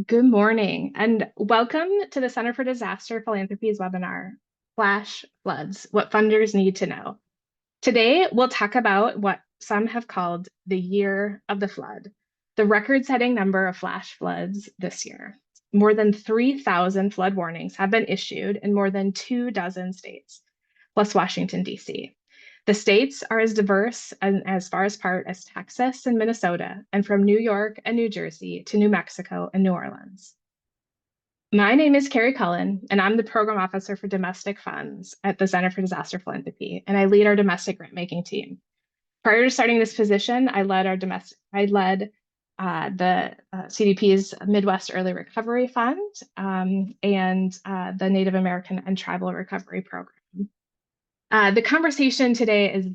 Good morning and welcome to the Center for Disaster Philanthropy's webinar, Flash Floods, What Funders Need to Know. Today, we'll talk about what some have called the year of the flood, the record-setting number of flash floods this year. More than 3,000 flood warnings have been issued in more than 24 states, plus Washington, D.C. The states are as diverse and as far apart as Texas and Minnesota, and from New York and New Jersey to New Mexico and New Orleans. My name is Carrie Cullen, and I'm the Program Officer for Domestic Funds at the Center for Disaster Philanthropy, and I lead our domestic grant-making team. Prior to starting this position, I led the CDP's Midwest Early Recovery Fund and the Native American and Tribal Recovery Program. The conversation today is,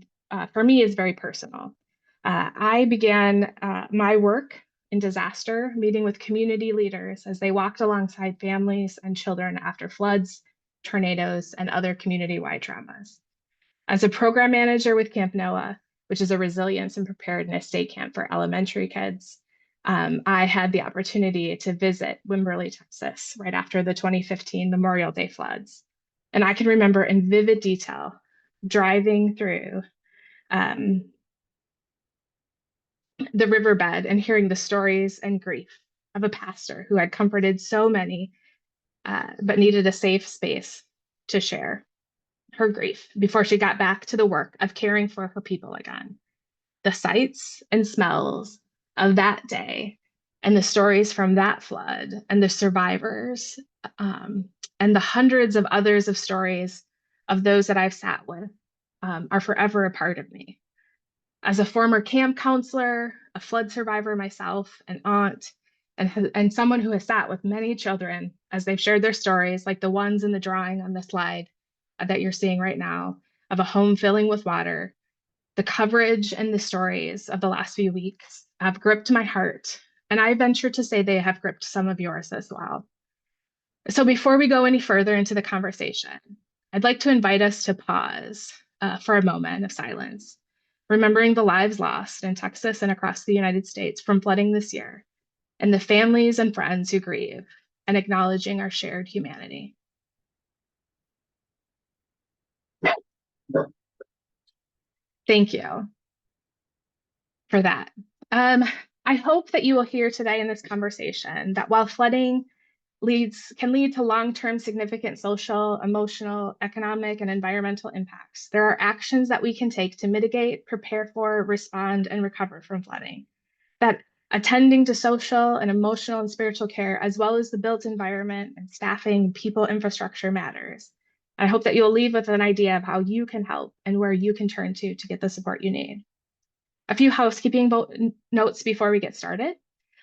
for me, is very personal. I began my work in disaster meeting with community leaders as they walked alongside families and children after floods, tornadoes, and other community-wide traumas. As a program manager with Camp NOAA, which is a resilience and preparedness day camp for elementary kids, I had the opportunity to visit Wimberley, Texas, right after the 2015 Memorial Day floods. And I can remember in vivid detail driving through the riverbed and hearing the stories and grief of a pastor who had comforted so many, but needed a safe space to share her grief before she got back to the work of caring for her people again. The sights and smells of that day and the stories from that flood and the survivors and the hundreds of others of stories of those that I've sat with are forever a part of me. As a former camp counselor, a flood survivor myself, an aunt, and someone who has sat with many children as they've shared their stories, like the ones in the drawing on the slide that you're seeing right now, of a home filling with water, the coverage and the stories of the last few weeks have gripped my heart, and I venture to say they have gripped some of yours as well. So before we go any further into the conversation, I'd like to invite us to pause for a moment of silence, remembering the lives lost in Texas and across the United States from flooding this year, and the families and friends who grieve, and acknowledging our shared humanity. Thank you for that. I hope that you will hear today in this conversation that while flooding can lead to long-term significant social, emotional, economic, and environmental impacts, there are actions that we can take to mitigate, prepare for, respond, and recover from flooding. That attending to social and emotional and spiritual care, as well as the built environment and staffing, people, infrastructure matters. I hope that you'll leave with an idea of how you can help and where you can turn to get the support you need. A few housekeeping notes before we get started.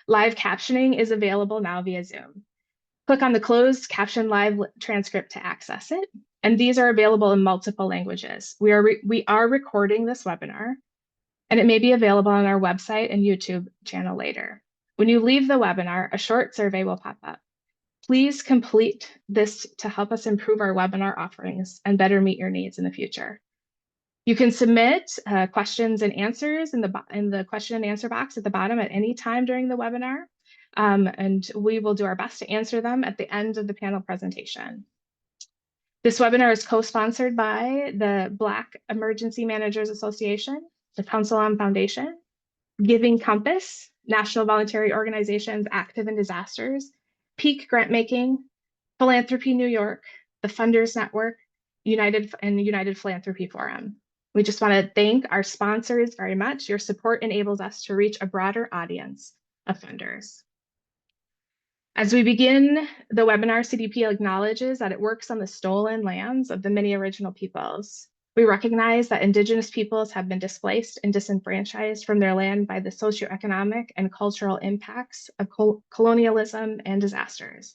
Live captioning is available now via Zoom. Click on the closed caption live transcript to access it. And these are available in multiple languages. We are recording this webinar, and it may be available on our website and YouTube channel later. When you leave the webinar, a short survey will pop up. Please complete this to help us improve our webinar offerings and better meet your needs in the future. You can submit questions and answers in the question and answer box at the bottom at any time during the webinar, and we will do our best to answer them at the end of the panel presentation. This webinar is co-sponsored by the Black Emergency Managers Association, the Council on Foundation, Giving Compass, National Voluntary Organizations Active in Disasters, Peak Grantmaking, Philanthropy New York, the Funders Network, United Philanthropy Forum. We just want to thank our sponsors very much. Your support enables us to reach a broader audience of funders. As we begin the webinar, CDP acknowledges that it works on the stolen lands of the many original peoples. We recognize that Indigenous peoples have been displaced and disenfranchised from their land by the socioeconomic and cultural impacts of colonialism and disasters.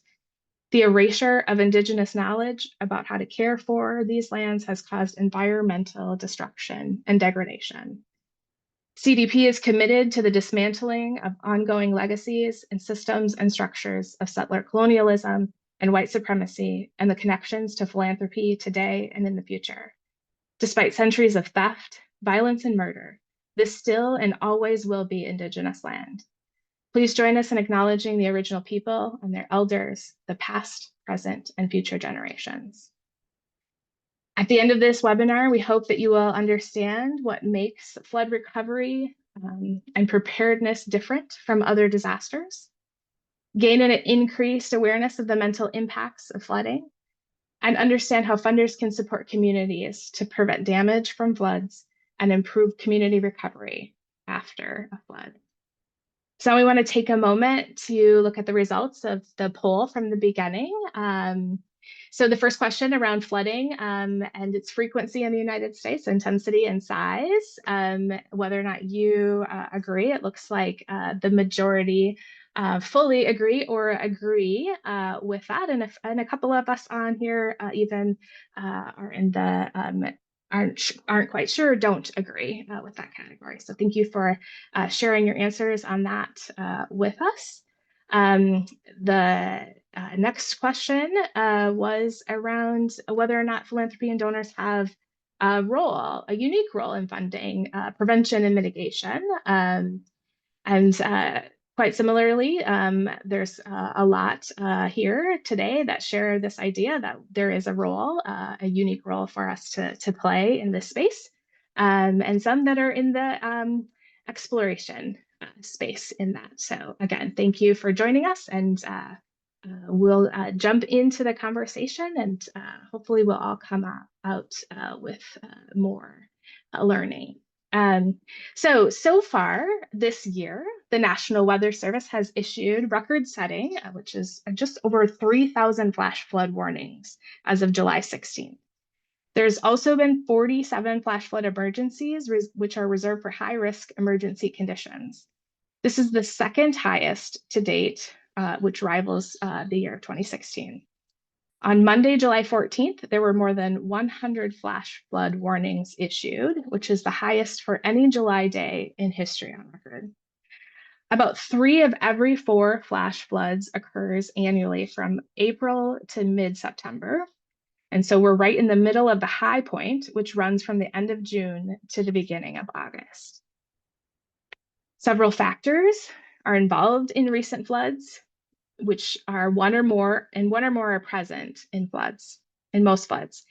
The erasure of Indigenous knowledge about how to care for these lands has caused environmental destruction and degradation. CDP is committed to the dismantling of ongoing legacies and systems and structures of settler colonialism and white supremacy and the connections to philanthropy today and in the future. Despite centuries of theft, violence, and murder, this still and always will be Indigenous land. Please join us in acknowledging the original people and their elders, the past, present, and future generations. At the end of this webinar, we hope that you will understand what makes flood recovery and preparedness different from other disasters, gain an increased awareness of the mental impacts of flooding, and understand how funders can support communities to prevent damage from floods and improve community recovery after a flood. So we want to take a moment to look at the results of the poll from the beginning. So the first question around flooding and its frequency in the United States, intensity and size, whether or not you agree. It looks like the majority fully agree or agree with that. And a couple of us on here even are in the aren't quite sure, don't agree with that category. So thank you for sharing your answers on that with us. The next question was around whether or not philanthropy and donors have a unique role in funding prevention and mitigation. And quite similarly, there's a lot here today that share this idea that there is a role, a unique role for us to play in this space, and some that are in the exploration space in that. So again, thank you for joining us, and we'll jump into the conversation, and hopefully we'll all come out with more learning. So far this year, the National Weather Service has issued record-setting, which is just over 3,000 flash flood warnings as of July 16th. There's also been 47 flash flood emergencies, which are reserved for high-risk emergency conditions. This is the second highest to date, which rivals the year 2016. On Monday, July 14th, there were more than 100 flash flood warnings issued, which is the highest for any July day in history on record. About 3 of every 4 flash floods occurs annually from April to mid-September. And so we're right in the middle of the high point, which runs from the end of June to the beginning of August. Several factors are involved in recent floods, which are one or more are present in floods, in most floods.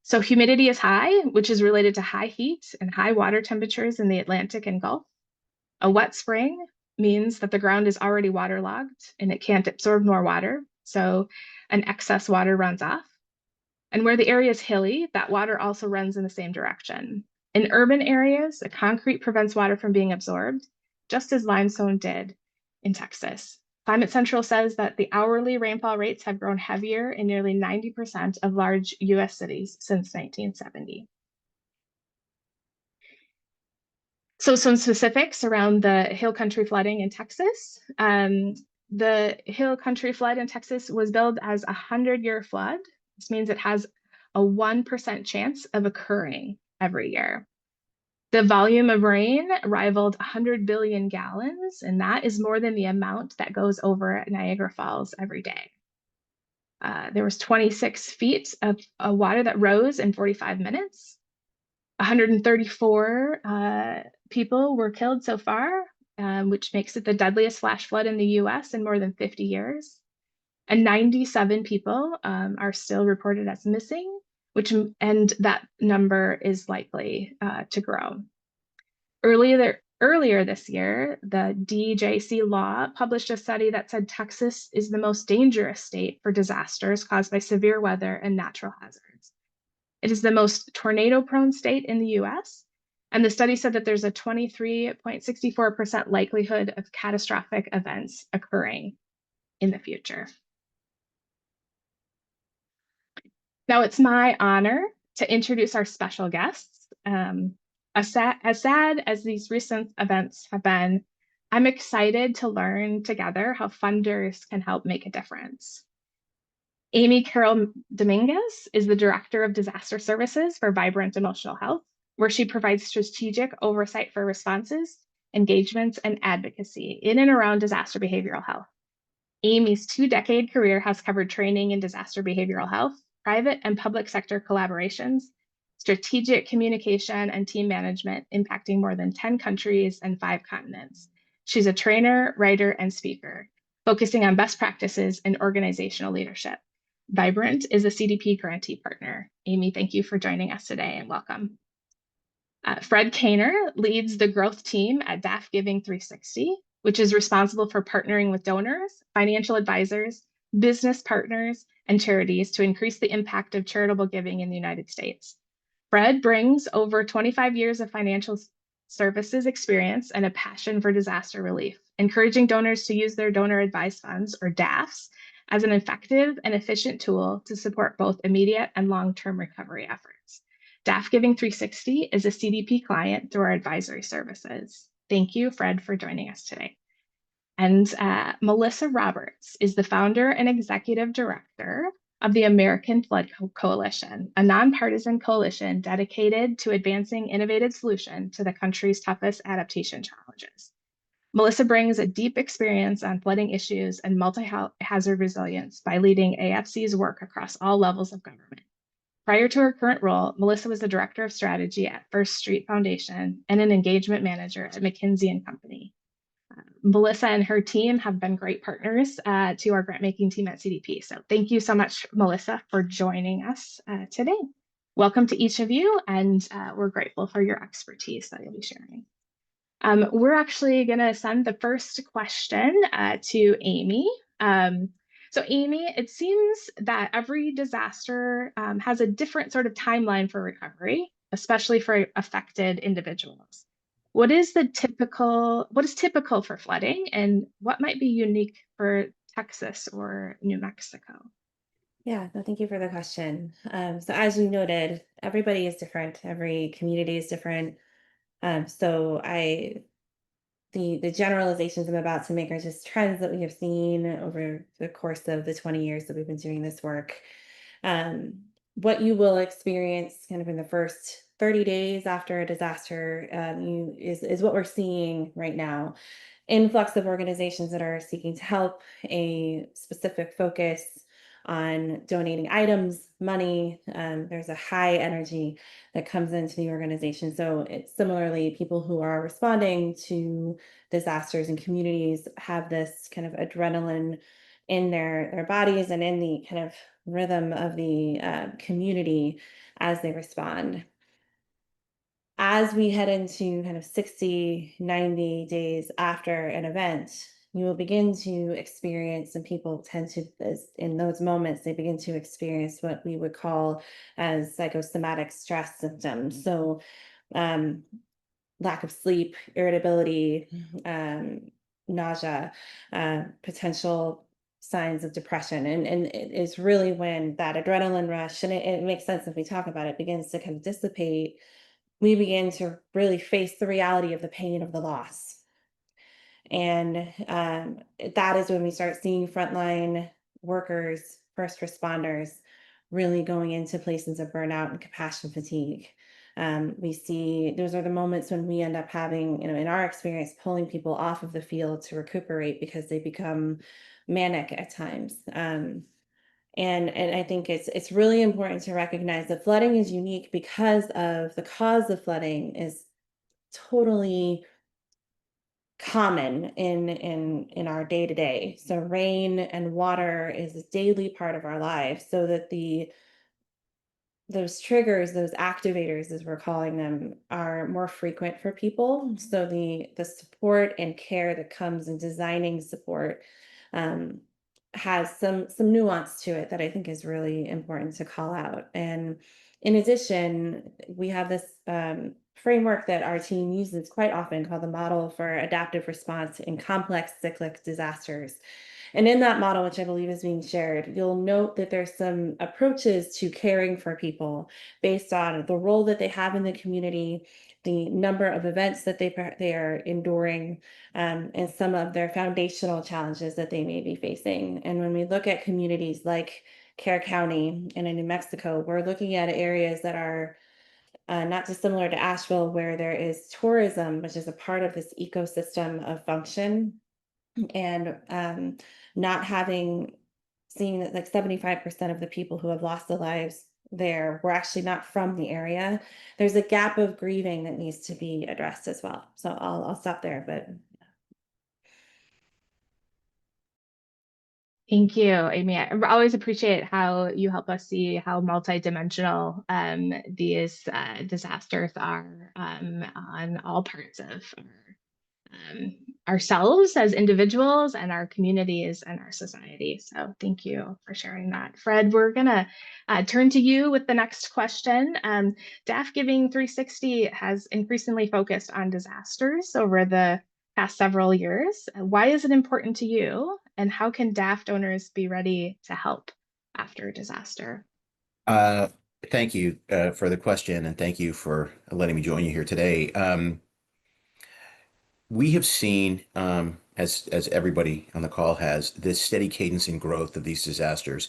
So humidity is high, which is related to high heat and high water temperatures in the Atlantic and Gulf. A wet spring means that the ground is already waterlogged and it can't absorb more water, so an excess water runs off. And where the area is hilly, that water also runs in the same direction. In urban areas, the concrete prevents water from being absorbed, just as limestone did in Texas. Climate Central says that the hourly rainfall rates have grown heavier in nearly 90% of large US cities since 1970. So some specifics around the hill country flooding in Texas. The hill country flood in Texas was billed as a 100-year flood. This means it has a 1% chance of occurring every year. The volume of rain rivaled 100 billion gallons, and that is more than the amount that goes over Niagara Falls every day. There was 26 feet of water that rose in 45 minutes. 134 people were killed so far, which makes it the deadliest flash flood in the US in more than 50 years. And 97 people are still reported as missing, and that number is likely to grow. Earlier this year, the DJC Law published a study that said Texas is the most dangerous state for disasters caused by severe weather and natural hazards. It is the most tornado-prone state in the US, and the study said that there's a 23.64% likelihood of catastrophic events occurring in the future. Now it's my honor to introduce our special guests. As sad as these recent events have been, I'm excited to learn together how funders can help make a difference. Amy Carol Dominguez is the Director of Disaster Services for Vibrant Emotional Health, where she provides strategic oversight for responses, engagements, and advocacy in and around disaster behavioral health. Amy's 2-decade career has covered training in disaster behavioral health, private and public sector collaborations, strategic communication, and team management impacting more than 10 countries and 5 continents. She's a trainer, writer, and speaker, focusing on best practices in organizational leadership. Vibrant is a CDP grantee partner. Amy, thank you for joining us today and welcome. Fred Kaner leads the growth team at DAF Giving 360, which is responsible for partnering with donors, financial advisors, business partners, and charities to increase the impact of charitable giving in the United States. Fred brings over 25 years of financial services experience and a passion for disaster relief, encouraging donors to use their donor advised funds, or DAFs, as an effective and efficient tool to support both immediate and long-term recovery efforts. DAF Giving 360 is a CDP client through our advisory services. Thank you, Fred, for joining us today. And Melissa Roberts is the founder and executive director of the American Flood Coalition, a nonpartisan coalition dedicated to advancing innovative solutions to the country's toughest adaptation challenges. Melissa brings a deep experience on flooding issues and multi-hazard resilience by leading AFC's work across all levels of government. Prior to her current role, Melissa was the director of strategy at First Street Foundation and an engagement manager at McKinsey & Company. Melissa and her team have been great partners to our grant making team at CDP. So thank you so much, Melissa, for joining us today. Welcome to each of you, and we're grateful for your expertise that you'll be sharing. We're actually going to send the first question to Amy. So Amy, it seems that every disaster has a different sort of timeline for recovery, especially for affected individuals. What is typical for flooding, and what might be unique for Texas or New Mexico? Yeah, no, thank you for the question. So as you noted, everybody is different. Every community is different. The generalizations I'm about to make are just trends that we have seen over the course of the 20 years that we've been doing this work. Um, what you will experience kind of in the first 30 days after a disaster is what we're seeing right now. Influx of organizations that are seeking to help, a specific focus on donating items, money. There's a high energy that comes into the organization. So it's similarly, people who are responding to disasters and communities have this kind of adrenaline in their bodies and in the kind of rhythm of the community as they respond. As we head into kind of 60, 90 days after an event, you will begin to experience, and people tend to, in those moments, they begin to experience what we would call as psychosomatic stress symptoms. So, um, lack of sleep, irritability, nausea, potential signs of depression. And it's really when that adrenaline rush, and it makes sense if we talk about it, begins to kind of dissipate, we begin to really face the reality of the pain of the loss. And that is when we start seeing frontline workers, first responders, really going into places of burnout and compassion fatigue. We see those are the moments when we end up having, in our experience, pulling people off of the field to recuperate because they become manic at times. And I think it's really important to recognize that flooding is unique because of the cause of flooding is totally common in our day to day. So rain and water is a daily part of our lives, so that those triggers, those activators, as we're calling them, are more frequent for people. So the support and care that comes in designing support um, has some nuance to it that I think is really important to call out. And in addition, we have this framework that our team uses quite often called the model for adaptive response in complex cyclic disasters. And in that model, which I believe is being shared, you'll note that there's some approaches to caring for people based on the role that they have in the community, the number of events that they are enduring, and some of their foundational challenges that they may be facing. And when we look at communities like Care County and in New Mexico, we're looking at areas that are not dissimilar to Asheville, where there is tourism, which is a part of this ecosystem of function, and not having seeing that like 75% of the people who have lost their lives there were actually not from the area. There's a gap of grieving that needs to be addressed as well. So I'll stop there, but Thank you, Amy. I always appreciate how you help us see how multidimensional these disasters are on all parts of ourselves as individuals and our communities and our society. So thank you for sharing that. Fred, we're going to turn to you with the next question. DAF Giving 360 has increasingly focused on disasters over the past several years. Why is it important to you? And how can DAF donors be ready to help after a disaster? Uh, Thank you for the question, and thank you for letting me join you here today. We have seen, as everybody on the call has, this steady cadence and growth of these disasters,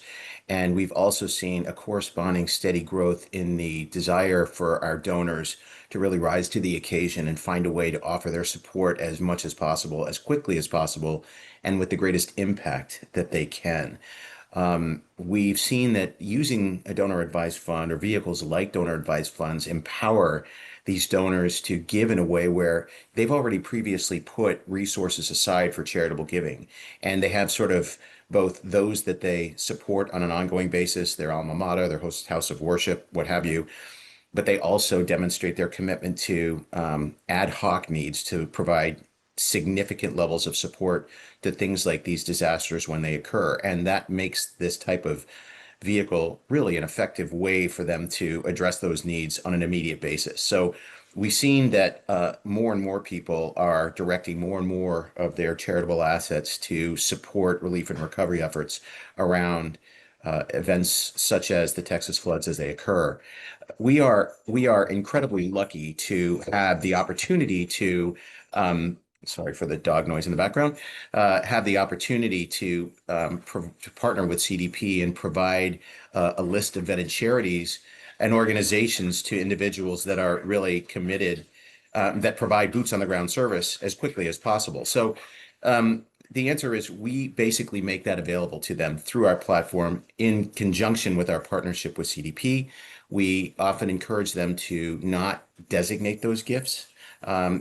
and we've also seen a corresponding steady growth in the desire for our donors to really rise to the occasion and find a way to offer their support as much as possible, as quickly as possible, and with the greatest impact that they can. We've seen that using a donor advised fund or vehicles like donor advised funds empower these donors to give in a way where they've already previously put resources aside for charitable giving. And they have sort of both those that they support on an ongoing basis, their alma mater, their house of worship, what have you, but they also demonstrate their commitment to ad hoc needs to provide significant levels of support to things like these disasters when they occur. And that makes this type of vehicle really an effective way for them to address those needs on an immediate basis. So we've seen that more and more people are directing more and more of their charitable assets to support relief and recovery efforts around events such as the Texas floods as they occur. We are incredibly lucky to have the opportunity to sorry for the dog noise in the background, have the opportunity to partner with CDP and provide a list of vetted charities and organizations to individuals that are really committed, that provide boots on the ground service as quickly as possible. So the answer is we basically make that available to them through our platform in conjunction with our partnership with CDP. We often encourage them to not designate those gifts,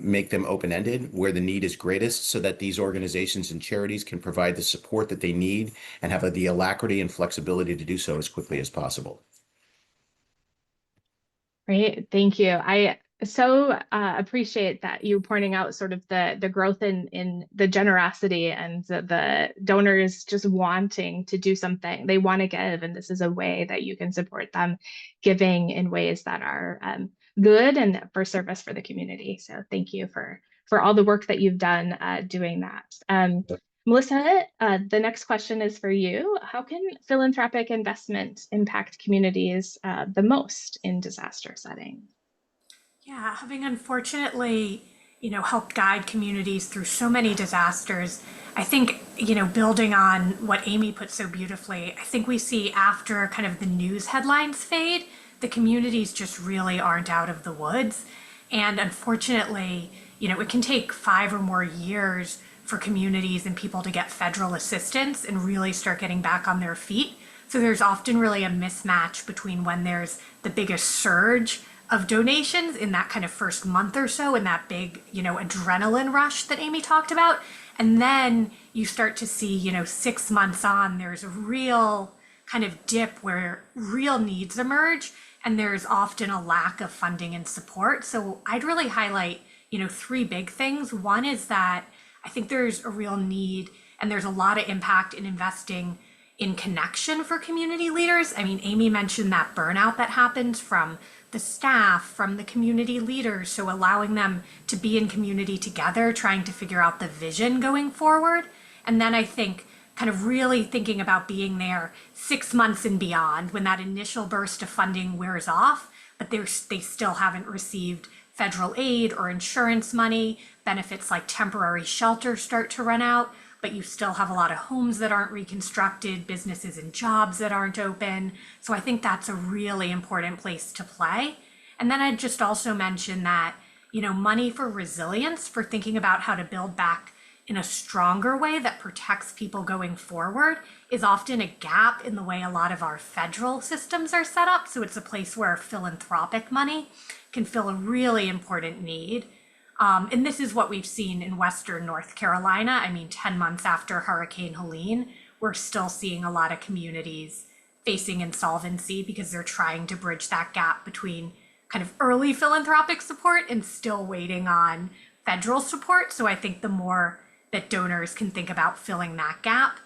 make them open-ended where the need is greatest so that these organizations and charities can provide the support that they need and have the alacrity and flexibility to do so as quickly as possible. Great, thank you. I so appreciate that you pointing out sort of the growth in the generosity and the donors just wanting to do something. They want to give, and this is a way that you can support them giving in ways that are good and for service for the community. So thank you for all the work that you've done doing that. Melissa, the next question is for you. How can philanthropic investment impact communities the most in disaster settings? Yeah, having unfortunately, helped guide communities through so many disasters, I think, building on what Amy put so beautifully, I think we see after kind of the news headlines fade, the communities just really aren't out of the woods. And unfortunately, it can take 5 or more years for communities and people to get federal assistance and really start getting back on their feet. So there's often really a mismatch between when there's the biggest surge of donations in that kind of first month or so and that big, adrenaline rush that Amy talked about. And then you start to see, 6 months on, there's a real kind of dip where real needs emerge and there's often a lack of funding and support. So I'd really highlight, 3 big things. One is that I think there's a real need and there's a lot of impact in investing in connection for community leaders. I mean, Amy mentioned that burnout that happens from the staff, from the community leaders. So allowing them to be in community together, trying to figure out the vision going forward. And then I think kind of really thinking about being there 6 months and beyond when that initial burst of funding wears off, but they still haven't received federal aid or insurance money. Benefits like temporary shelter start to run out, but you still have a lot of homes that aren't reconstructed, businesses and jobs that aren't open. So I think that's a really important place to play. And then I'd just also mention that, money for resilience, for thinking about how to build back in a stronger way that protects people going forward, is often a gap in the way a lot of our federal systems are set up. So it's a place where philanthropic money can fill a really important need. And this is what we've seen in Western North Carolina. I mean, 10 months after Hurricane Helene, we're still seeing a lot of communities facing insolvency because they're trying to bridge that gap between kind of early philanthropic support and still waiting on federal support. So I think the more that donors can think about filling that gap,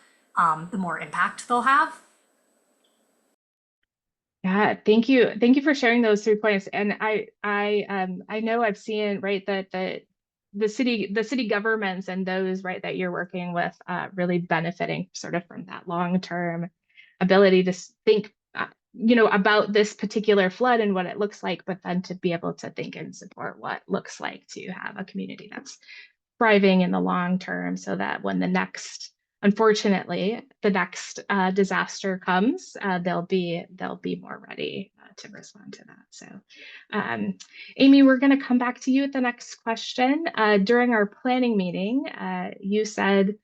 the more impact they'll have. Yeah, thank you. Thank you for sharing those 3 points. And I know I've seen, right, that the city governments and those, right, that you're working with really benefiting sort of from that long-term ability to think about this particular flood and what it looks like, but then to be able to think and support what looks like to have a community that's thriving in the long term, so that when unfortunately, the next disaster comes, they'll be more ready to respond to that. So, Amy, we're going to come back to you with the next question. During our planning meeting, you said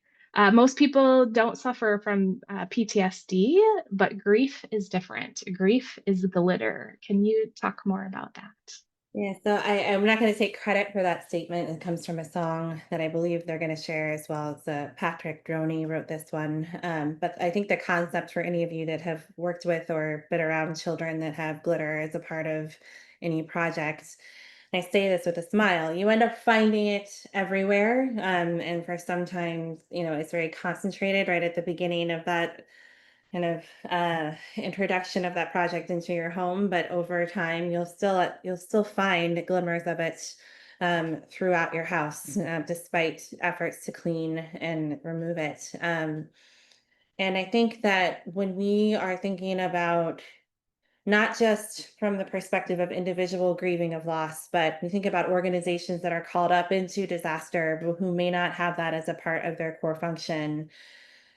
most people don't suffer from PTSD, but grief is different. Grief is glitter. Can you talk more about that? Yeah, so I'm not going to take credit for that statement. It comes from a song that I believe they're going to share as well. It's Patrick Droney wrote this one. But I think the concept for any of you that have worked with or been around children that have glitter as a part of any project, I say this with a smile, you end up finding it everywhere. And for sometimes, it's very concentrated right at the beginning of that kind of introduction of that project into your home, but over time you'll still find glimmers of it throughout your house, despite efforts to clean and remove it. And I think that when we are thinking about not just from the perspective of individual grieving of loss, but we think about organizations that are called up into disaster but who may not have that as a part of their core function.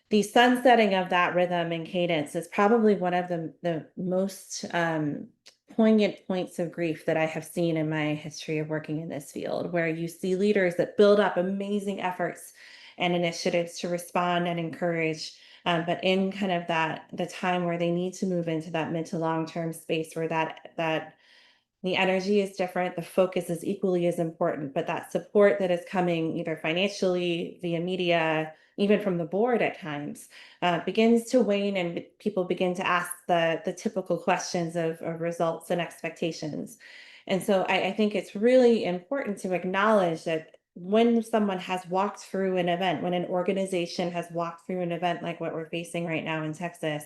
The sunsetting of that rhythm and cadence is probably one of the most poignant points of grief that I have seen in my history of working in this field, where you see leaders that build up amazing efforts and initiatives to respond and encourage, but in kind of the time where they need to move into that mid to long term space where that the energy is different, the focus is equally as important, but that support that is coming either financially, via media, even from the board at times, begins to wane, and people begin to ask the typical questions of results and expectations. And so I think it's really important to acknowledge that when someone has walked through an event, when an organization has walked through an event like what we're facing right now in Texas,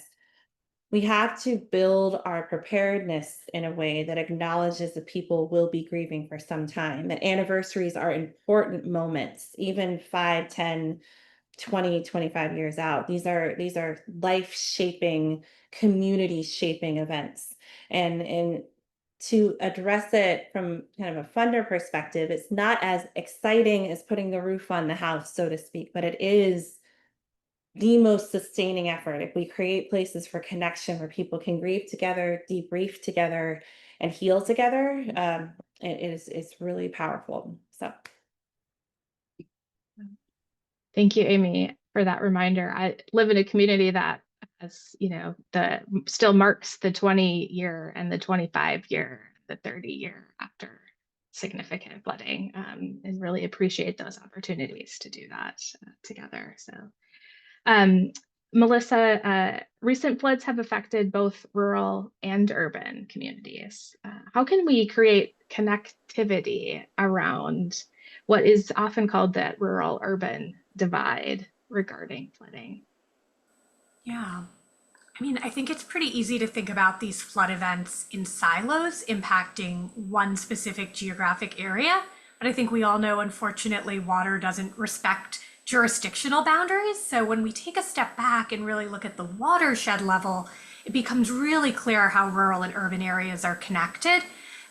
we have to build our preparedness in a way that acknowledges that people will be grieving for some time, that anniversaries are important moments, even 5, 10, 20, 25 years out. These are life-shaping, community-shaping events. And to address it from kind of a funder perspective, it's not as exciting as putting the roof on the house, so to speak, but it is the most sustaining effort. If we create places for connection where people can grieve together, debrief together, and heal together, it's really powerful. So Thank you, Amy, for that reminder. I live in a community that has, still marks the 20-year and the 25-year, the 30-year after significant flooding, and really appreciate those opportunities to do that together. So, Melissa, recent floods have affected both rural and urban communities. How can we create connectivity around what is often called that rural-urban divide regarding flooding? Yeah. I mean, I think it's pretty easy to think about these flood events in silos impacting one specific geographic area. But I think we all know, unfortunately, water doesn't respect jurisdictional boundaries. So when we take a step back and really look at the watershed level, it becomes really clear how rural and urban areas are connected.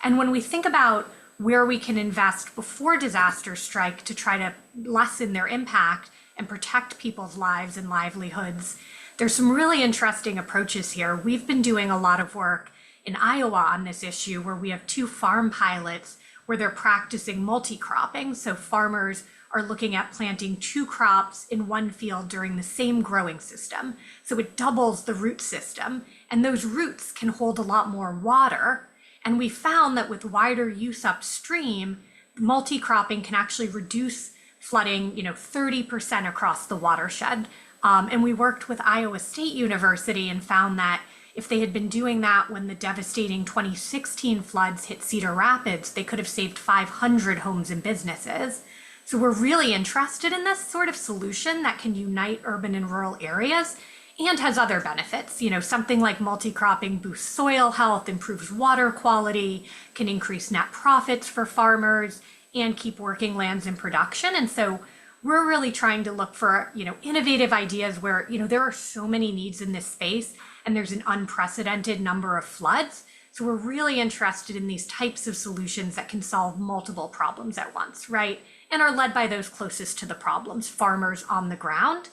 And when we think about where we can invest before disasters strike to try to lessen their impact and protect people's lives and livelihoods, there's some really interesting approaches here. We've been doing a lot of work in Iowa on this issue, where we have 2 farm pilots where they're practicing multi-cropping. So farmers are looking at planting 2 crops in one field during the same growing system. So it doubles the root system, and those roots can hold a lot more water. And we found that with wider use upstream, multi-cropping can actually reduce flooding, 30% across the watershed, And we worked with Iowa State University and found that if they had been doing that when the devastating 2016 floods hit Cedar Rapids, they could have saved 500 homes and businesses. So we're really interested in this sort of solution that can unite urban and rural areas and has other benefits. Something like multi-cropping boosts soil health, improves water quality, can increase net profits for farmers, and keep working lands in production. And so we're really trying to look for, innovative ideas where, there are so many needs in this space and there's an unprecedented number of floods. So we're really interested in these types of solutions that can solve multiple problems at once, right? And are led by those closest to the problems, farmers on the ground.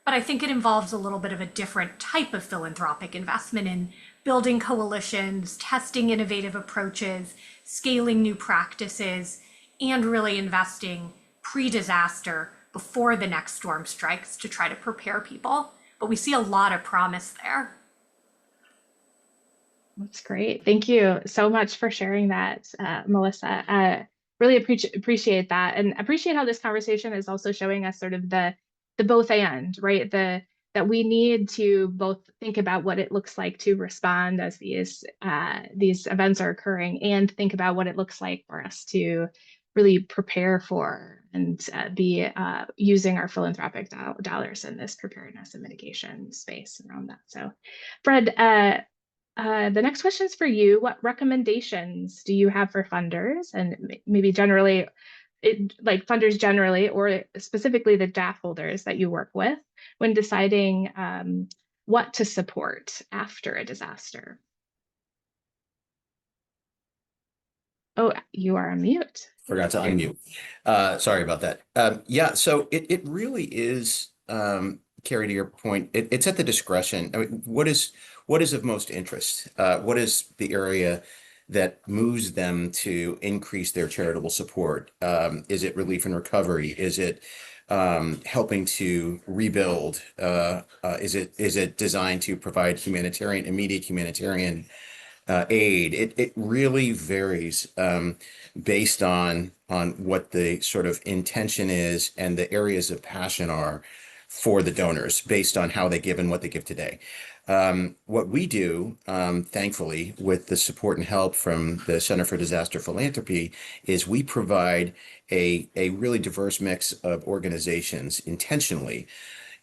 But I think it involves a little bit of a different type of philanthropic investment in building coalitions, testing innovative approaches, scaling new practices, and really investing pre-disaster before the next storm strikes to try to prepare people. But we see a lot of promise there. That's great. Thank you so much for sharing that, Melissa. Really appreciate that, and appreciate how this conversation is also showing us sort of the both and, right? That we need to both think about what it looks like to respond as these events are occurring, and think about what it looks like for us to really prepare for and be using our philanthropic dollars in this preparedness and mitigation space around that. So, Fred, the next question is for you. What recommendations do you have for funders, and maybe generally, like funders generally, or specifically the DAF holders that you work with, when deciding what to support after a disaster? Oh, you are on mute. Forgot to unmute. Sorry about that. Yeah, so it really is, Carrie, to your point, it's at the discretion. I mean, what is of most interest? What is the area that moves them to increase their charitable support? Is it relief and recovery? Is it helping to rebuild? Is it designed to provide immediate humanitarian aid? It really varies based on what the sort of intention is and the areas of passion are for the donors, based on how they give and what they give today. What we do, thankfully, with the support and help from the Center for Disaster Philanthropy, is we provide a really diverse mix of organizations intentionally,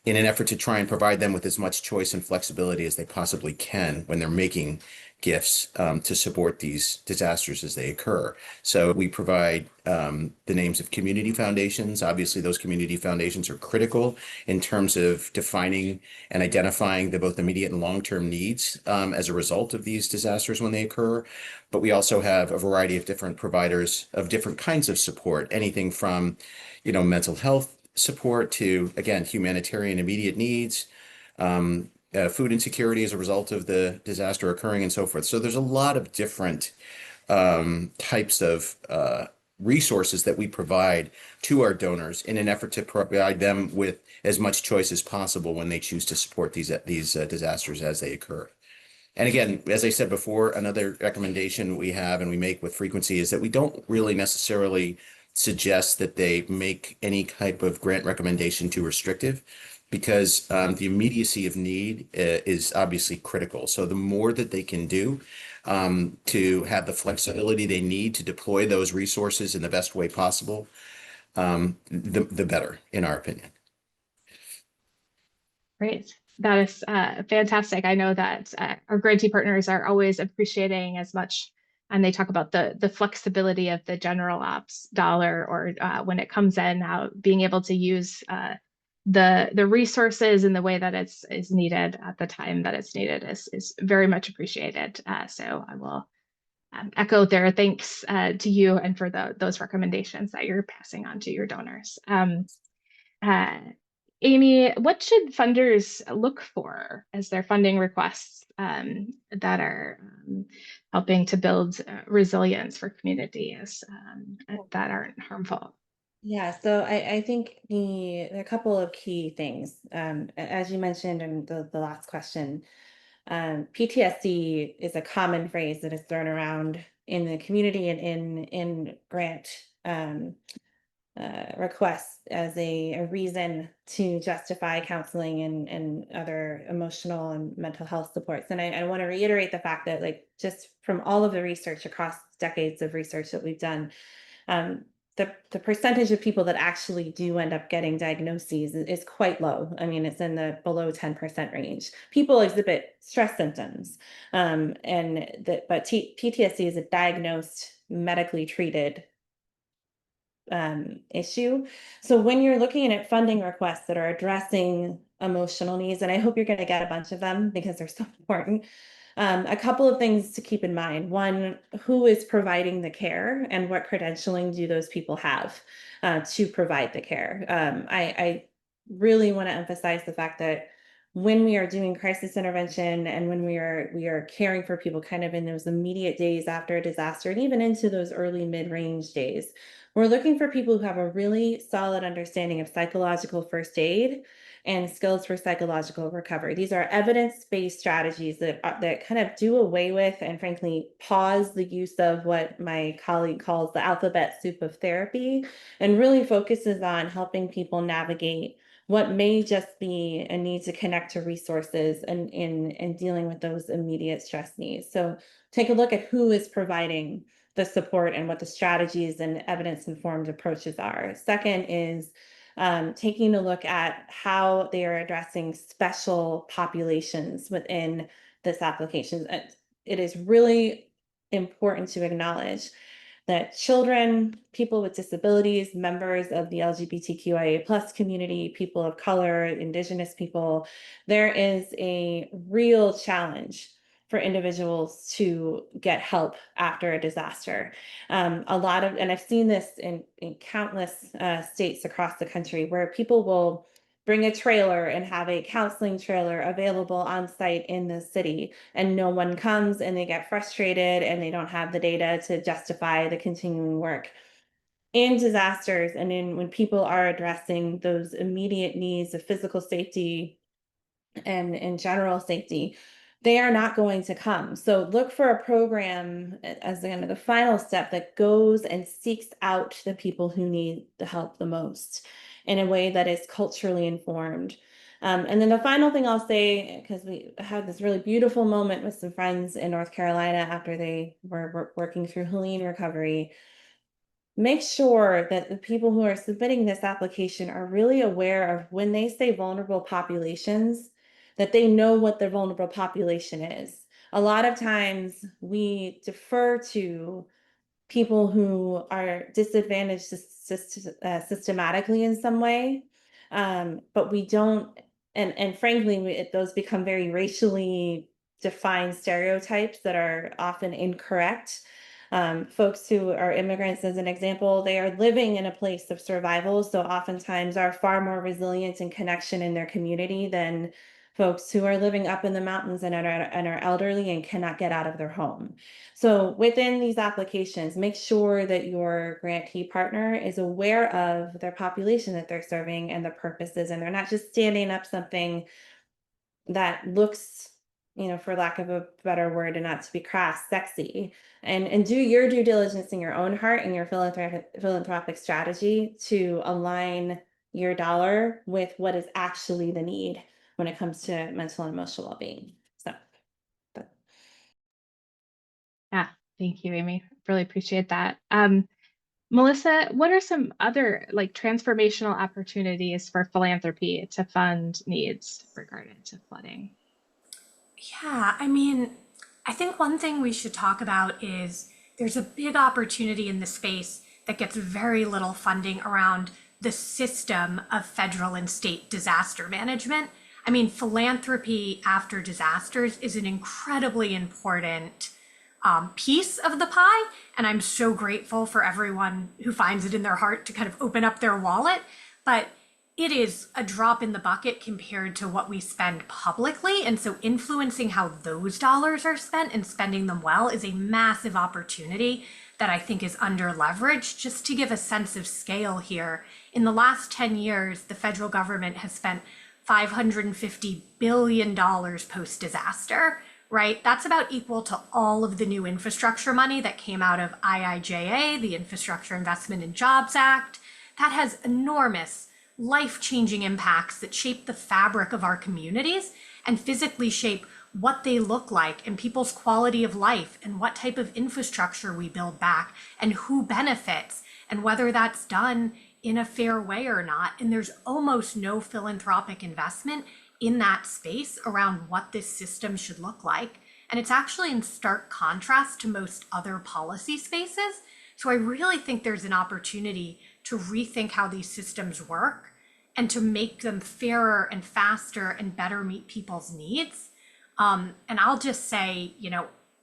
in an effort to try and provide them with as much choice and flexibility as they possibly can when they're making gifts to support these disasters as they occur. So we provide the names of community foundations. Obviously, those community foundations are critical in terms of defining and identifying the both immediate and long-term needs as a result of these disasters when they occur. But we also have a variety of different providers of different kinds of support, anything from, mental health support to, again, humanitarian immediate needs, food insecurity as a result of the disaster occurring, and so forth. So there's a lot of different types of resources that we provide to our donors in an effort to provide them with as much choice as possible when they choose to support these disasters as they occur. And again, as I said before, another recommendation we have and we make with frequency is that we don't really necessarily suggest that they make any type of grant recommendation too restrictive, because the immediacy of need is obviously critical. So the more that they can do to have the flexibility they need to deploy those resources in the best way possible, the better, in our opinion. Great. That is fantastic. I know that our grantee partners are always appreciating as much, and they talk about the flexibility of the general ops dollar, or when it comes in, how being able to use the resources in the way that is needed at the time that it's needed is very much appreciated. So I will echo their thanks to you and for those recommendations that you're passing on to your donors. Amy, what should funders look for as their funding requests that are helping to build resilience for communities that aren't harmful? Yeah, so I think there are a couple of key things. As you mentioned in the last question, PTSD is a common phrase that is thrown around in the community and in grant requests as a reason to justify counseling and other emotional and mental health supports. And I want to reiterate the fact that, like, just from all of the research across decades of research that we've done, um, the percentage of people that actually do end up getting diagnoses is quite low. I mean, it's in the below 10% range. People exhibit stress symptoms, but PTSD is a diagnosed, medically treated issue. So when you're looking at funding requests that are addressing emotional needs, and I hope you're going to get a bunch of them because they're so important, a couple of things to keep in mind. One, who is providing the care and what credentialing do those people have to provide the care? I really want to emphasize the fact that when we are doing crisis intervention and when we are caring for people kind of in those immediate days after a disaster and even into those early mid-range days, we're looking for people who have a really solid understanding of psychological first aid and skills for psychological recovery. These are evidence-based strategies that kind of do away with and frankly pause the use of what my colleague calls the alphabet soup of therapy, and really focuses on helping people navigate what may just be a need to connect to resources and in dealing with those immediate stress needs. So take a look at who is providing the support and what the strategies and evidence-informed approaches are. Second is taking a look at how they are addressing special populations within this application. It is really important to acknowledge that children, people with disabilities, members of the LGBTQIA plus community, people of color, Indigenous people, there is a real challenge for individuals to get help after a disaster. And I've seen this in countless states across the country where people will bring a trailer and have a counseling trailer available on site in the city, and no one comes, and they get frustrated and they don't have the data to justify the continuing work. In disasters and when people are addressing those immediate needs of physical safety and in general safety, they are not going to come. So look for a program as kind of the final step that goes and seeks out the people who need the help the most in a way that is culturally informed. And then the final thing I'll say, because we had this really beautiful moment with some friends in North Carolina after they were working through Helene recovery, make sure that the people who are submitting this application are really aware of when they say vulnerable populations, that they know what the vulnerable population is. A lot of times we defer to people who are disadvantaged systematically in some way, but we don't, and frankly, those become very racially defined stereotypes that are often incorrect. Folks who are immigrants, as an example, they are living in a place of survival, so oftentimes are far more resilient in connection in their community than folks who are living up in the mountains and are elderly and cannot get out of their home. So within these applications, make sure that your grantee partner is aware of their population that they're serving and the purposes, and they're not just standing up something that looks, for lack of a better word and not to be crass, sexy. And do your due diligence in your own heart and your philanthropic strategy to align your dollar with what is actually the need when it comes to mental and emotional well-being. So, Yeah, thank you, Amy. Really appreciate that. Melissa, what are some other transformational opportunities for philanthropy to fund needs regarding to flooding? Yeah, I mean, I think one thing we should talk about is there's a big opportunity in the space that gets very little funding around the system of federal and state disaster management. I mean, philanthropy after disasters is an incredibly important piece of the pie. And I'm so grateful for everyone who finds it in their heart to kind of open up their wallet. But it is a drop in the bucket compared to what we spend publicly. And so influencing how those dollars are spent and spending them well is a massive opportunity that I think is under leveraged. Just to give a sense of scale here, in the last 10 years, the federal government has spent $550 billion post-disaster, right? That's about equal to all of the new infrastructure money that came out of IIJA, the Infrastructure Investment and Jobs Act, that has enormous life-changing impacts that shape the fabric of our communities and physically shape what they look like and people's quality of life and what type of infrastructure we build back and who benefits and whether that's done in a fair way or not. And there's almost no philanthropic investment in that space around what this system should look like. And it's actually in stark contrast to most other policy spaces. So I really think there's an opportunity to rethink how these systems work and to make them fairer and faster and better meet people's needs. And I'll just say,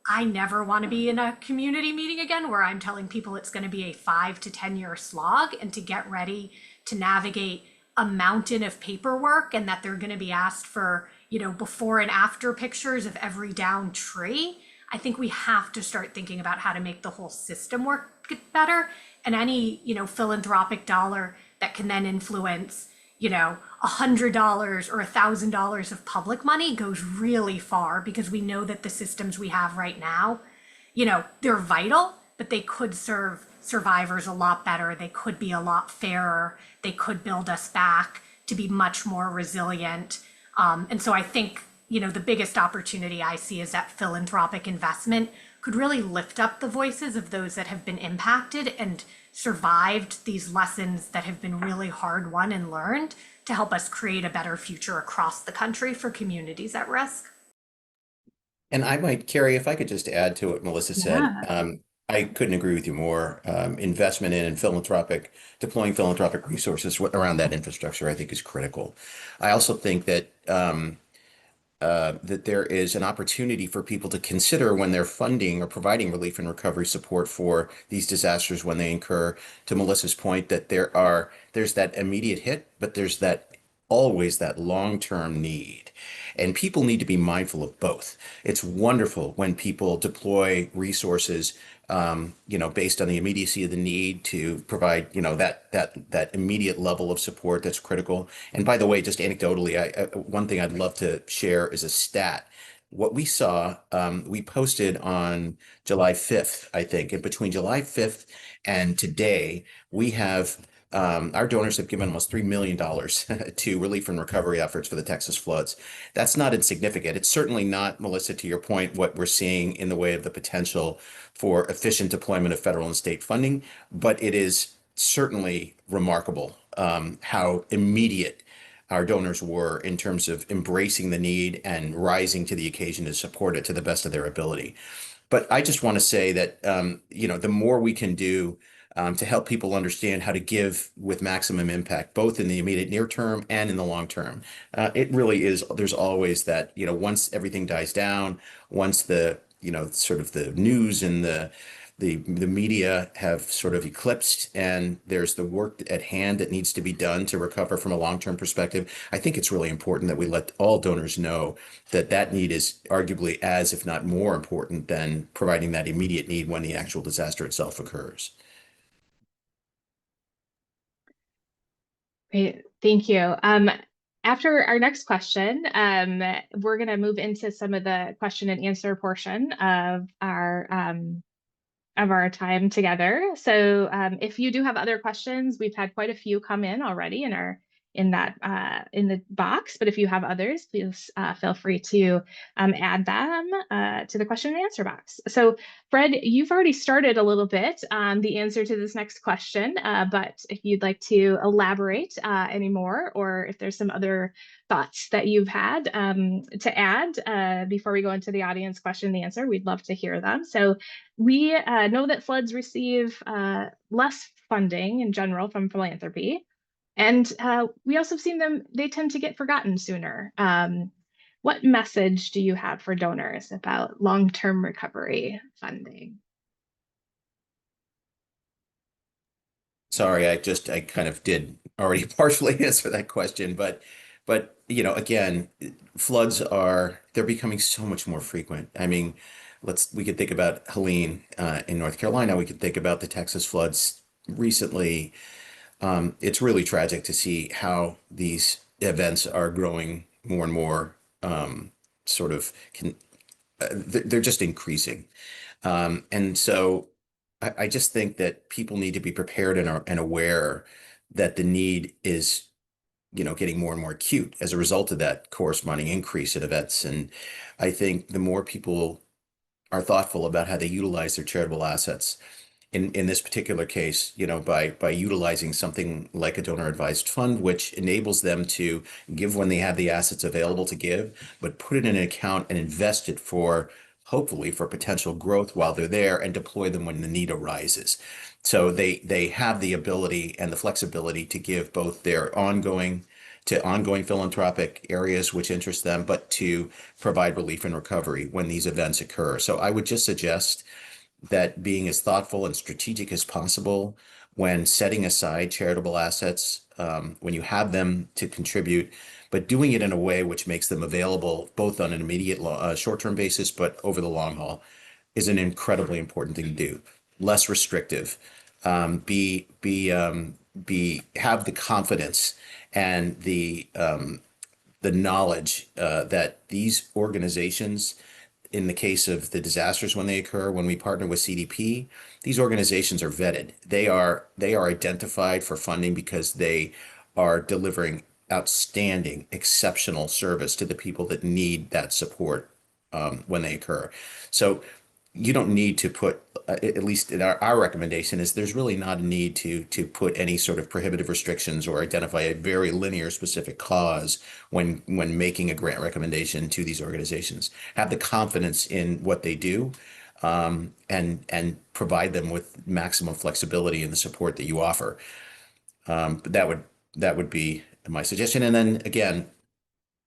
I never want to be in a community meeting again where I'm telling people it's going to be a 5 to 10 year slog and to get ready to navigate a mountain of paperwork and that they're going to be asked for, before and after pictures of every downed tree. I think we have to start thinking about how to make the whole system work better. And any, philanthropic dollar that can then influence, $100 or $1,000 of public money goes really far, because we know that the systems we have right now, they're vital, but they could serve survivors a lot better. They could be a lot fairer. They could build us back to be much more resilient. And so I think, the biggest opportunity I see is that philanthropic investment could really lift up the voices of those that have been impacted and survived these lessons that have been really hard won and learned, to help us create a better future across the country for communities at risk. And I might, Carrie, if I could just add to what Melissa said, Yeah. I couldn't agree with you more. Investment in deploying philanthropic resources around that infrastructure, I think, is critical. I also think that that there is an opportunity for people to consider when they're funding or providing relief and recovery support for these disasters when they incur, to Melissa's point, that there's that immediate hit, but there's always that long-term need. And people need to be mindful of both. It's wonderful when people deploy resources, based on the immediacy of the need to provide, that immediate level of support that's critical. And by the way, just anecdotally, one thing I'd love to share is a stat. What we saw, we posted on July 5th, I think, and between July 5th and today, we have our donors have given almost $3 million to relief and recovery efforts for the Texas floods. That's not insignificant. It's certainly not, Melissa, to your point, what we're seeing in the way of the potential for efficient deployment of federal and state funding, but it is certainly remarkable how immediate our donors were in terms of embracing the need and rising to the occasion to support it to the best of their ability. But I just want to say that, the more we can do to help people understand how to give with maximum impact, both in the immediate near term and in the long term. It really is, there's always that, once everything dies down, once the, sort of the news and the media have sort of eclipsed and there's the work at hand that needs to be done to recover from a long-term perspective. I think it's really important that we let all donors know that that need is arguably as, if not more important than providing that immediate need when the actual disaster itself occurs. Great, thank you. After our next question, we're going to move into some of the question and answer portion of our time together. So if you do have other questions, we've had quite a few come in already in the box, but if you have others, please feel free to add them to the question and answer box. So Fred, you've already started a little bit on the answer to this next question, but if you'd like to elaborate any more, or if there's some other thoughts that you've had to add before we go into the audience question and answer, we'd love to hear them. So we know that floods receive less funding in general from philanthropy. And we also have seen they tend to get forgotten sooner. What message do you have for donors about long-term recovery funding? Sorry, I kind of did already partially answer that question, but again, they're becoming so much more frequent. I mean, we could think about Helene in North Carolina. We could think about the Texas floods recently. It's really tragic to see how these events are growing more and more, sort of they're just increasing. And so I just think that people need to be prepared and aware that the need is, getting more and more acute as a result of that corresponding increase in events. And I think the more people are thoughtful about how they utilize their charitable assets, in this particular case, by utilizing something like a donor advised fund, which enables them to give when they have the assets available to give, but put it in an account and invest it for, hopefully, for potential growth while they're there, and deploy them when the need arises. So they have the ability and the flexibility to give both their ongoing philanthropic areas which interest them, but to provide relief and recovery when these events occur. So I would just suggest that being as thoughtful and strategic as possible when setting aside charitable assets, when you have them to contribute, but doing it in a way which makes them available both on an immediate short-term basis, but over the long haul, is an incredibly important thing to do. Less restrictive, have the confidence and the knowledge that these organizations, in the case of the disasters when they occur, when we partner with CDP, these organizations are vetted. They are identified for funding because they are delivering outstanding, exceptional service to the people that need that support when they occur. So you don't need to put, at least in our recommendation is, there's really not a need to put any sort of prohibitive restrictions or identify a very linear specific cause when making a grant recommendation to these organizations. Have the confidence in what they do, and provide them with maximum flexibility in the support that you offer. But that would be my suggestion. And then again,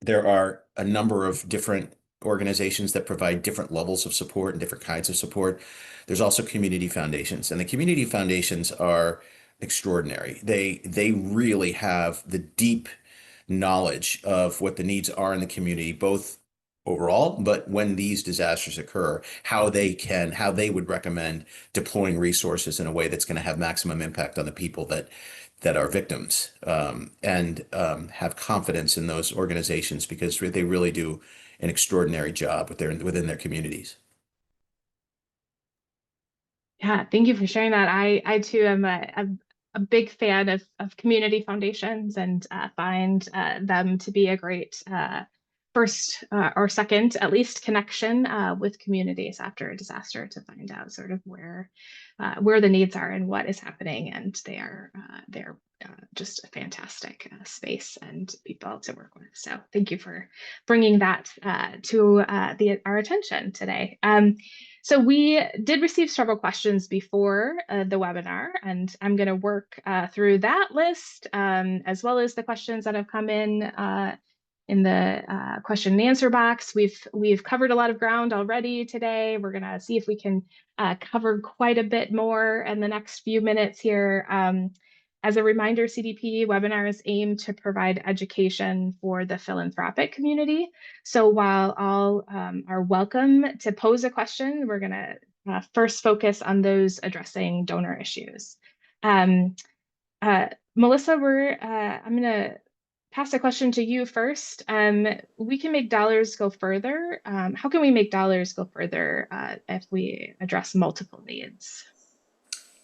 there are a number of different organizations that provide different levels of support and different kinds of support. There's also community foundations, and the community foundations are extraordinary. They really have the deep knowledge of what the needs are in the community, both overall, but when these disasters occur, how they would recommend deploying resources in a way that's going to have maximum impact on the people that are victims, and have confidence in those organizations because they really do an extraordinary job within their communities. Yeah, thank you for sharing that. I too am a big fan of community foundations, and find them to be a great first or second, at least, connection with communities after a disaster, to find out sort of where the needs are and what is happening. And they're just a fantastic space and people to work with. So thank you for bringing that to our attention today. So we did receive several questions before the webinar, and I'm going to work through that list, as well as the questions that have come in the question and answer box. We've covered a lot of ground already today. We're going to see if we can cover quite a bit more in the next few minutes here. As a reminder, CDP webinars aim to provide education for the philanthropic community. So while all are welcome to pose a question, we're going to first focus on those addressing donor issues. Melissa, I'm going to pass a question to you first. We can make dollars go further. How can we make dollars go further if we address multiple needs?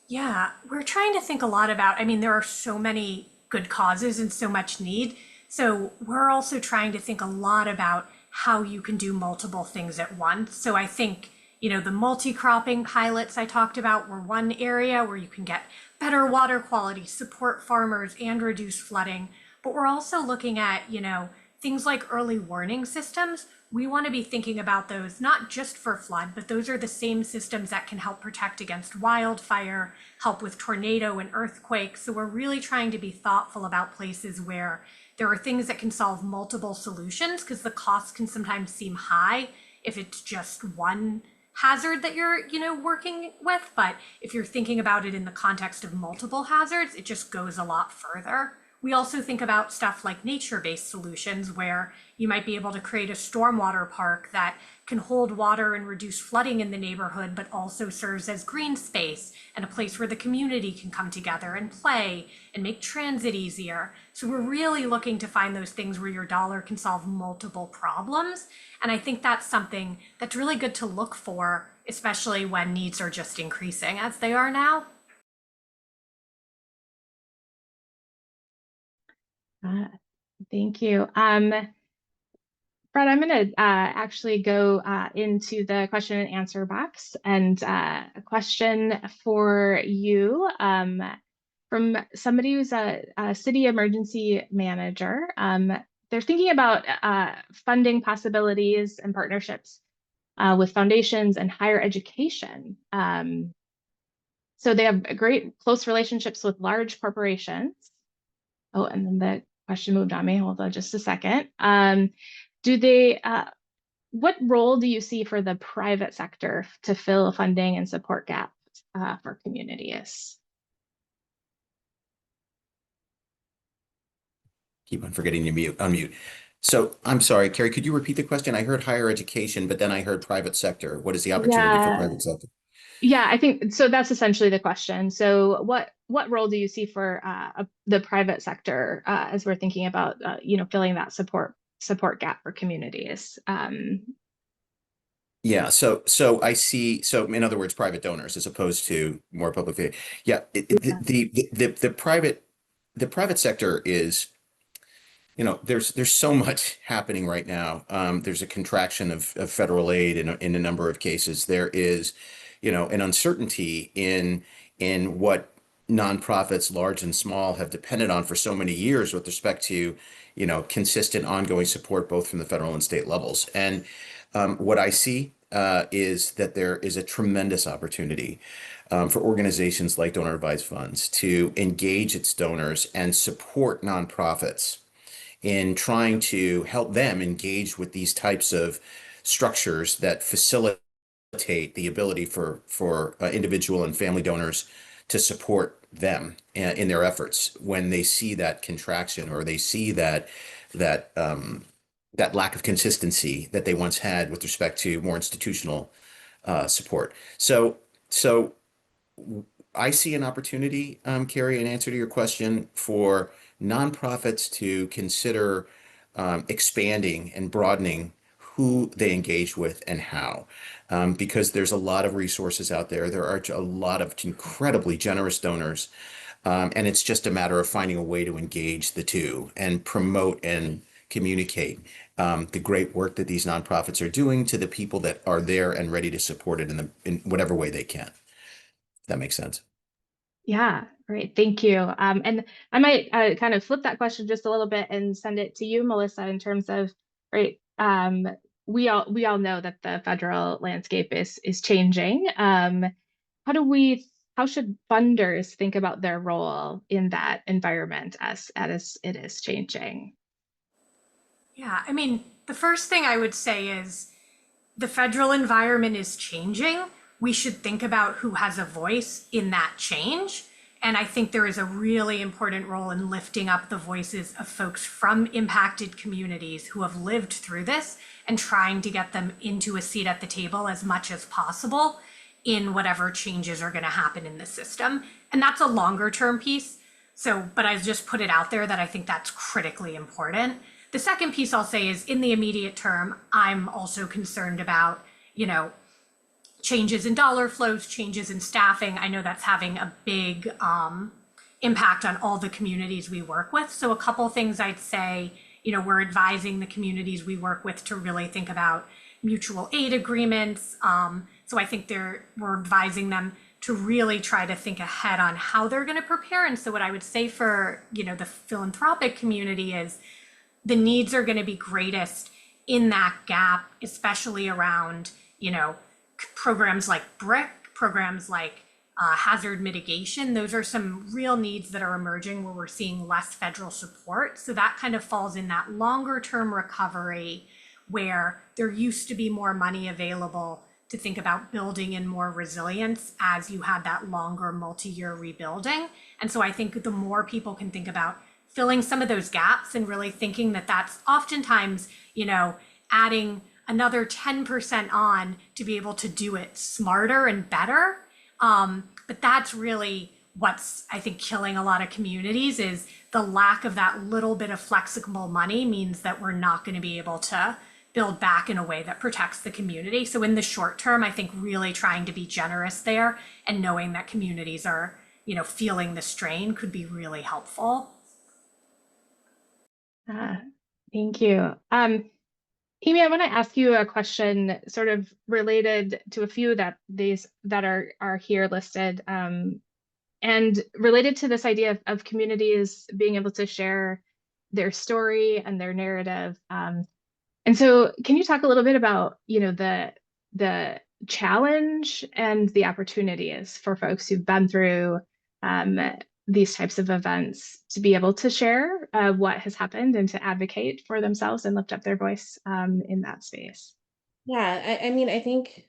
Yeah, we're trying to think a lot about, there are so many good causes and so much need. So we're also trying to think a lot about how you can do multiple things at once. So I think, the multi-cropping pilots I talked about were one area where you can get better water quality, support farmers, and reduce flooding. But we're also looking at, things like early warning systems. We want to be thinking about those not just for flood, but those are the same systems that can help protect against wildfire, help with tornado and earthquake. So we're really trying to be thoughtful about places where there are things that can solve multiple solutions, because the costs can sometimes seem high if it's just one hazard that you're, working with. But if you're thinking about it in the context of multiple hazards, it just goes a lot further. We also think about stuff like nature-based solutions, where you might be able to create a stormwater park that can hold water and reduce flooding in the neighborhood, but also serves as green space and a place where the community can come together and play and make transit easier. So we're really looking to find those things where your dollar can solve multiple problems. And I think that's something that's really good to look for, especially when needs are just increasing as they are now. Uh, thank you. Brett, I'm going to actually go into the question and answer box, and a question for you from somebody who's a city emergency manager. They're thinking about funding possibilities and partnerships with foundations and higher education. So they have great close relationships with large corporations. Oh, and then the question moved on me. Hold on just a second. Do they, what role do you see for the private sector to fill funding and support gaps for communities? Keep on forgetting to unmute. So I'm sorry, Carrie, could you repeat the question? I heard higher education, but then I heard private sector. What is the opportunity for Yeah, private sector? yeah, I think so. That's essentially the question. So, what role do you see for the private sector as we're thinking about filling that support gap for communities? Yeah, so I see. So in other words, private donors as opposed to more public. Yeah, Yeah. the private sector is, there's so much happening right now. There's a contraction of federal aid in a number of cases. There is, an uncertainty in what nonprofits, large and small, have depended on for so many years with respect to, consistent ongoing support both from the federal and state levels. And what I see is that there is a tremendous opportunity for organizations like donor advised funds to engage its donors and support nonprofits in trying to help them engage with these types of structures that facilitate the ability for individual and family donors to support them in their efforts when they see that contraction or they see that lack of consistency that they once had with respect to more institutional support. So I see an opportunity, Carrie, in answer to your question, for nonprofits to consider expanding and broadening who they engage with and how, because there's a lot of resources out there. There are a lot of incredibly generous donors, and it's just a matter of finding a way to engage the two and promote and communicate the great work that these nonprofits are doing to the people that are there and ready to support it in whatever way they can. If that makes sense. Yeah, great. Thank you. And I might kind of flip that question just a little bit and send it to you, Melissa, in terms of, right, we all know that the federal landscape is changing. How should funders think about their role in that environment as it is changing? Yeah, I mean, the first thing I would say is the federal environment is changing. We should think about who has a voice in that change. And I think there is a really important role in lifting up the voices of folks from impacted communities who have lived through this and trying to get them into a seat at the table as much as possible in whatever changes are going to happen in the system. And that's a longer term piece. So, but I just put it out there that I think that's critically important. The second piece I'll say is in the immediate term, I'm also concerned about, changes in dollar flows, changes in staffing. I know that's having a big impact on all the communities we work with. So a couple things I'd say, we're advising the communities we work with to really think about mutual aid agreements. So I think we're advising them to really try to think ahead on how they're going to prepare. And so what I would say for, the philanthropic community is the needs are going to be greatest in that gap, especially around, programs like BRIC, programs like hazard mitigation. Those are some real needs that are emerging where we're seeing less federal support. So that kind of falls in that longer term recovery where there used to be more money available to think about building in more resilience as you had that longer multi-year rebuilding. And so I think the more people can think about filling some of those gaps and really thinking that that's oftentimes, adding another 10% on to be able to do it smarter and better. But that's really what's, I think, killing a lot of communities is the lack of that little bit of flexible money means that we're not going to be able to build back in a way that protects the community. So in the short term, I think really trying to be generous there and knowing that communities are, feeling the strain could be really helpful. Uh, Thank you. Amy, I want to ask you a question sort of related to a few that these that are here listed, and related to this idea of communities being able to share their story and their narrative. And so can you talk a little bit about, the challenge and the opportunities for folks who've been through um, these types of events to be able to share what has happened and to advocate for themselves and lift up their voice in that space? Yeah, I mean, I think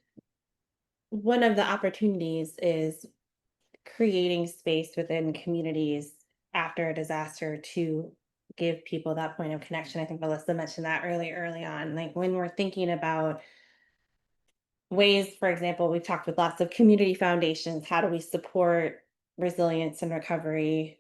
one of the opportunities is creating space within communities after a disaster to give people that point of connection. I think Melissa mentioned that early on. Like when we're thinking about ways, for example, we've talked with lots of community foundations. How do we support resilience and recovery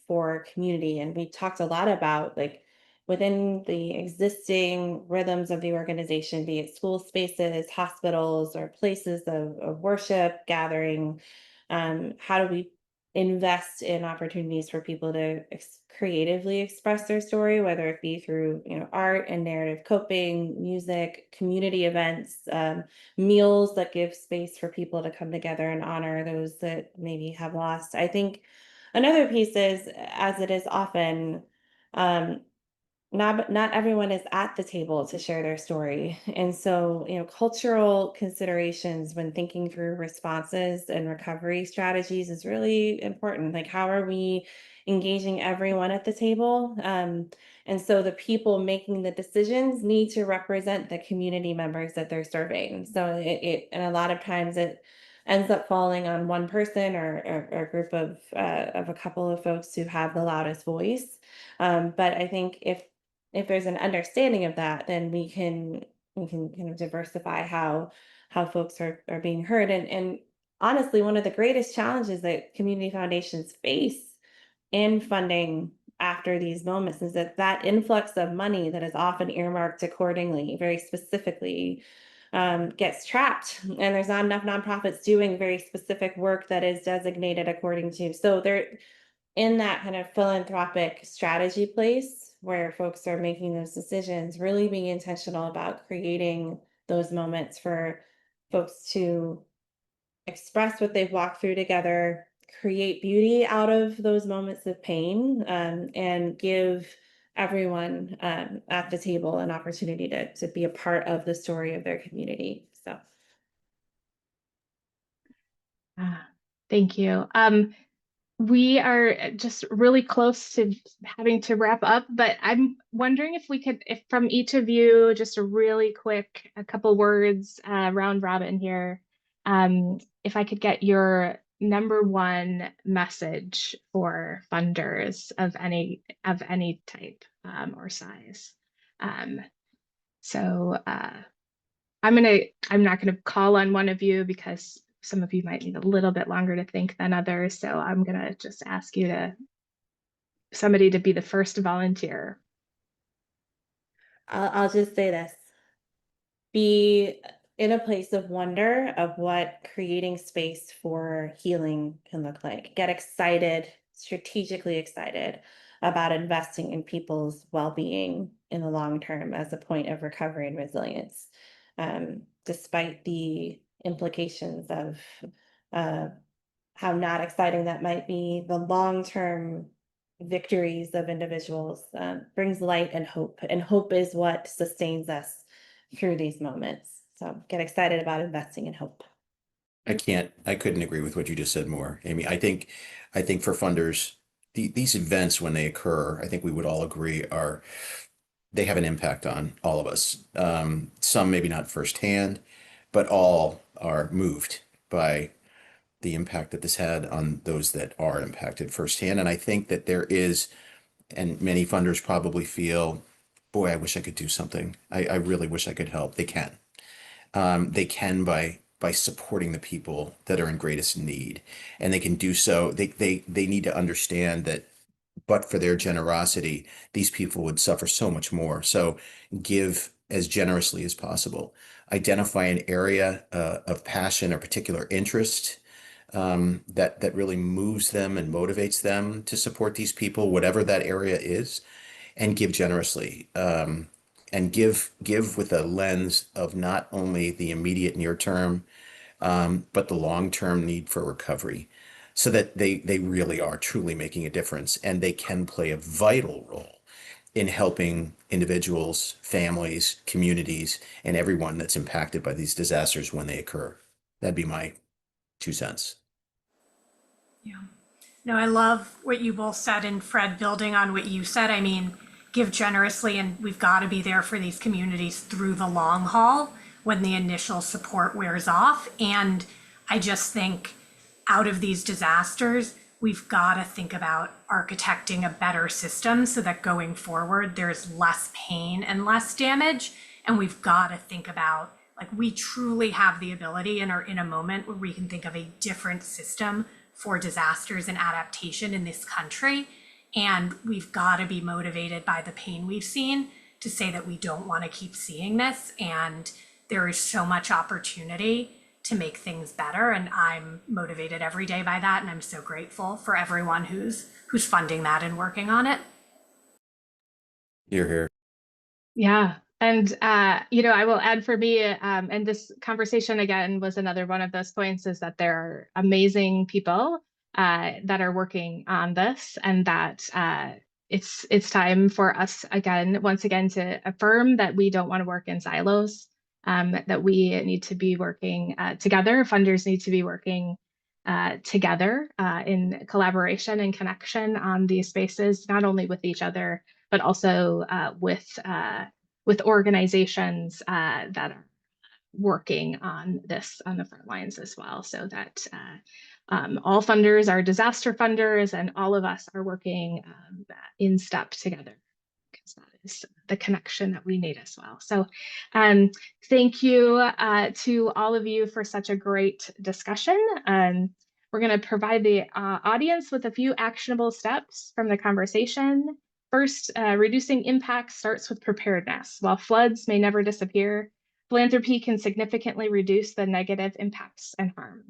for community? And we talked a lot about like within the existing rhythms of the organization, be it school spaces, hospitals, or places of worship, gathering. How do we invest in opportunities for people to creatively express their story, whether it be through art and narrative coping, music, community events, meals that give space for people to come together and honor those that maybe have lost. I think another piece is, as it is often, um, not everyone is at the table to share their story. And so, cultural considerations when thinking through responses and recovery strategies is really important. Like, how are we engaging everyone at the table? And so the people making the decisions need to represent the community members that they're serving. So and a lot of times it ends up falling on one person or a group of a couple of folks who have the loudest voice. But I think if there's an understanding of that, then we can kind of diversify how folks are being heard. And honestly, one of the greatest challenges that community foundations face in funding after these moments is that influx of money that is often earmarked accordingly, very specifically, gets trapped, and there's not enough nonprofits doing very specific work that is designated according to. So there, in that kind of philanthropic strategy place where folks are making those decisions, really being intentional about creating those moments for folks to express what they've walked through together, create beauty out of those moments of pain, and give everyone at the table an opportunity to be a part of the story of their community. So Thank you. We are just really close to having to wrap up, but I'm wondering if we could, if from each of you, just a really quick, a couple words, round robin here. If I could get your number one message for funders of any type, or size. Um, so I'm not gonna call on one of you because some of you might need a little bit longer to think than others. So I'm gonna just ask somebody to be the first to volunteer. I'll just say this: be in a place of wonder of what creating space for healing can look like. Get excited, strategically excited about investing in people's well-being in the long term as a point of recovery and resilience. Despite the implications of uh, how not exciting that might be, the long-term victories of individuals brings light and hope is what sustains us through these moments. So get excited about investing in hope. I couldn't agree with what you just said more, Amy. I think for funders, these events, when they occur, I think we would all agree they have an impact on all of us. Some maybe not firsthand, but all are moved by the impact that this had on those that are impacted firsthand. And I think that there is, and many funders probably feel, boy, I wish I could do something. I really wish I could help. They can. They can by supporting the people that are in greatest need, and they can do so. They need to understand that, but for their generosity, these people would suffer so much more. So give as generously as possible. Identify an area of passion or particular interest that really moves them and motivates them to support these people, whatever that area is, and give generously. And give with a lens of not only the immediate near term, but the long-term need for recovery, so that they really are truly making a difference, and they can play a vital role in helping individuals, families, communities, and everyone that's impacted by these disasters when they occur. That'd be my 2 cents. Yeah. No, I love what you both said, and Fred, building on what you said, I mean, give generously, and we've got to be there for these communities through the long haul when the initial support wears off. And I just think out of these disasters, we've got to think about architecting a better system so that going forward, there's less pain and less damage. And we've got to think about, like, we truly have the ability and are in a moment where we can think of a different system for disasters and adaptation in this country. And we've got to be motivated by the pain we've seen to say that we don't want to keep seeing this. And there is so much opportunity to make things better. And I'm motivated every day by that. And I'm so grateful for everyone who's funding that and working on it. You're here. Yeah. And, I will add for me, and this conversation again was another one of those points, is that there are amazing people that are working on this, and that it's time for us once again to affirm that we don't want to work in silos, that we need to be working together. Funders need to be working together in collaboration and connection on these spaces, not only with each other, but also with organizations that are working on this on the front lines as well, so that all funders are disaster funders, and all of us are working in step together, because that is the connection that we need as well. So thank you to all of you for such a great discussion. We're going to provide the audience with a few actionable steps from the conversation. First, reducing impact starts with preparedness. While floods may never disappear, philanthropy can significantly reduce the negative impacts and harm.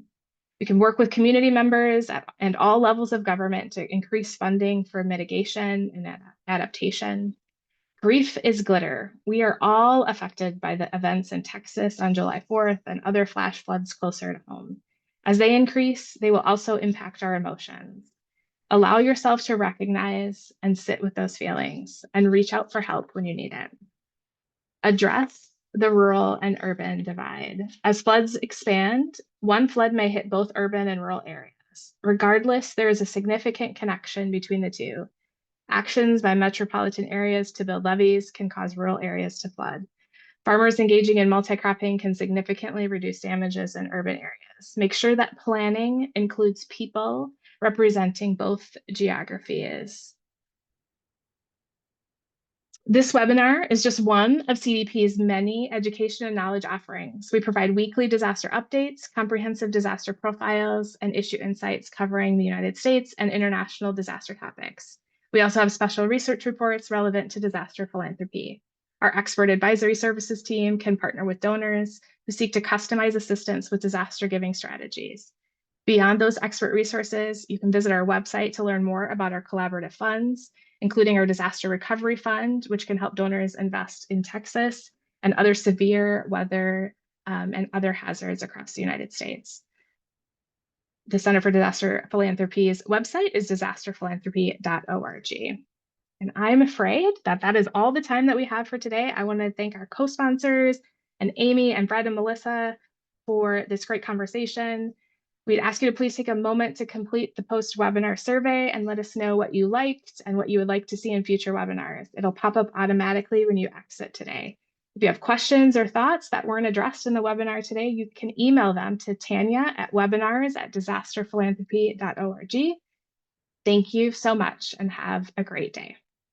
We can work with community members and all levels of government to increase funding for mitigation and adaptation. Grief is glitter. We are all affected by the events in Texas on July 4th and other flash floods closer to home. As they increase, they will also impact our emotions. Allow yourself to recognize and sit with those feelings, and reach out for help when you need it. Address the rural and urban divide. As floods expand, one flood may hit both urban and rural areas. Regardless, there is a significant connection between the two. Actions by metropolitan areas to build levees can cause rural areas to flood. Farmers engaging in multi-cropping can significantly reduce damages in urban areas. Make sure that planning includes people representing both geographies. This webinar is just one of CDP's many education and knowledge offerings. We provide weekly disaster updates, comprehensive disaster profiles, and issue insights covering the United States and international disaster topics. We also have special research reports relevant to disaster philanthropy. Our expert advisory services team can partner with donors who seek to customize assistance with disaster giving strategies. Beyond those expert resources, you can visit our website to learn more about our collaborative funds, including our Disaster Recovery Fund, which can help donors invest in Texas and other severe weather and other hazards across the United States. The Center for Disaster Philanthropy's website is disasterphilanthropy.org. And I'm afraid that that is all the time that we have for today. I want to thank our co-sponsors and Amy and Brett and Melissa for this great conversation. We'd ask you to please take a moment to complete the post-webinar survey and let us know what you liked and what you would like to see in future webinars. It'll pop up automatically when you exit today. If you have questions or thoughts that weren't addressed in the webinar today, you can email them to Tanya@webinars@disasterphilanthropy.org. Thank you so much and have a great day.